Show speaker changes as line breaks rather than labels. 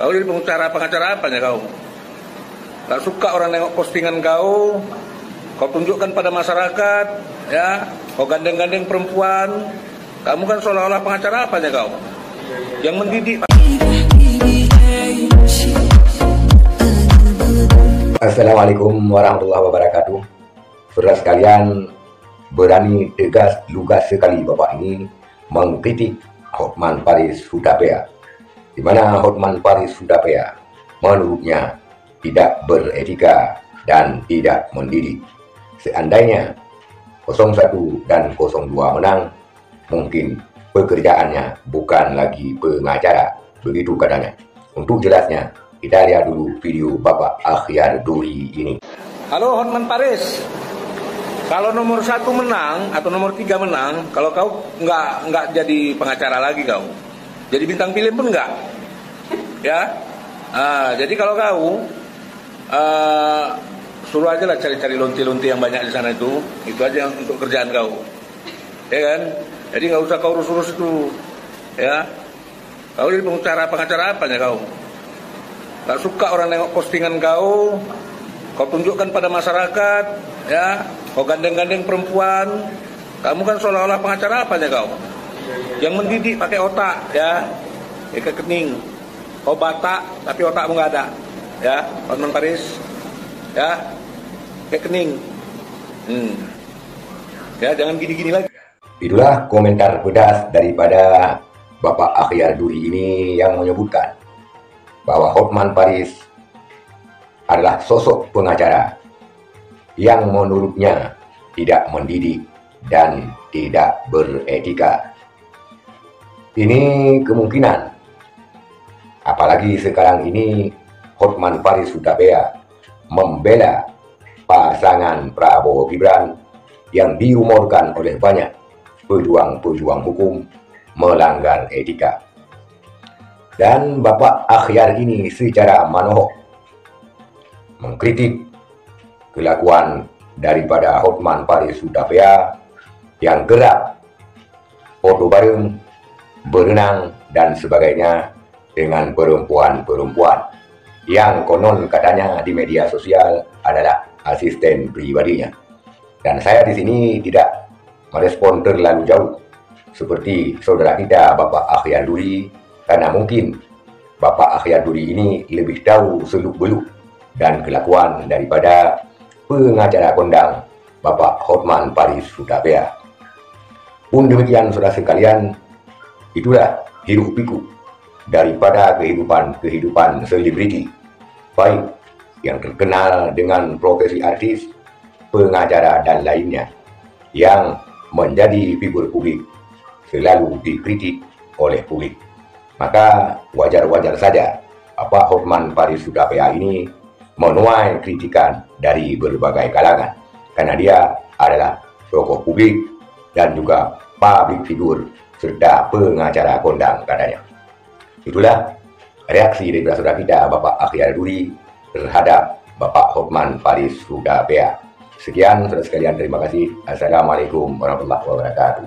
Kau jadi pengacara apanya kau? Tak suka orang nengok postingan kau tunjukkan pada masyarakat, ya, kau gandeng-gandeng perempuan. Kamu kan seolah-olah pengacara apanya kau? Yang mendidik.
Assalamualaikum warahmatullahi wabarakatuh. Saudara sekalian, berani tegas lugas sekali Bapak ini mengkritik Hotman Paris Hutapea, di mana Hotman Paris Hutapea menurutnya tidak beretika dan tidak mendidik. Seandainya 01 dan 02 menang, mungkin pekerjaannya bukan lagi pengacara, begitu katanya. Untuk jelasnya, kita lihat dulu video Bapak Akhyar Duri ini.
Halo Hotman Paris, kalau nomor 1 menang atau nomor 3 menang, kalau kau nggak jadi pengacara lagi kau, jadi bintang film pun nggak, ya. Jadi kalau kau suruh aja lah cari-cari lonti-lonti yang banyak di sana itu aja untuk kerjaan kau, ya kan? Jadi nggak usah kau urus-urus itu, ya. Kau jadi pengacara apanya kau? Tak suka orang nengok postingan kau tunjukkan pada masyarakat, ya, kau gandeng-gandeng perempuan. Kamu kan seolah-olah pengacara apanya kau? Yang mendidik pakai otak, ya, kayak kening. Kau batak tapi otakmu nggak ada, ya, Hotman Paris, ya, kayak kening. Ya, jangan gini-gini lagi.
Itulah komentar pedas daripada Bapak Akhyar Duri ini yang menyebutkan bahwa Hotman Paris adalah sosok pengacara yang menurutnya tidak mendidik dan tidak beretika. Ini kemungkinan, apalagi sekarang ini Hotman Paris Hutapea membela pasangan Prabowo Gibran yang diumorkan oleh banyak pejuang-pejuang hukum melanggar etika. Dan Bapak Akhyar ini secara manohok mengkritik kelakuan daripada Hotman Paris Hutapea yang kerap foto bareng, berenang dan sebagainya dengan perempuan-perempuan yang konon katanya di media sosial adalah asisten pribadinya. Dan saya di sini tidak merespon terlalu jauh seperti saudara kita Bapak Akhyar Duri, karena mungkin Bapak Akhyar Duri ini lebih tahu seluk-beluk dan kelakuan daripada pengacara kondang Bapak Hotman Paris Hutapea. Pun demikian saudara sekalian, itulah hiruk pikuk daripada kehidupan selebriti, baik yang terkenal dengan profesi artis, pengacara dan lainnya, yang menjadi figur publik selalu dikritik oleh publik. Maka wajar-wajar saja Bapak Hotman Paris Hutapea ini menuai kritikan dari berbagai kalangan, karena dia adalah tokoh publik dan juga public figure serta pengacara kondang katanya. Itulah reaksi dari saudara kita Bapak Akhyar Duri terhadap Bapak Hotman Paris Hutapea. Sekian saudara sekalian, terima kasih. Assalamualaikum warahmatullahi wabarakatuh.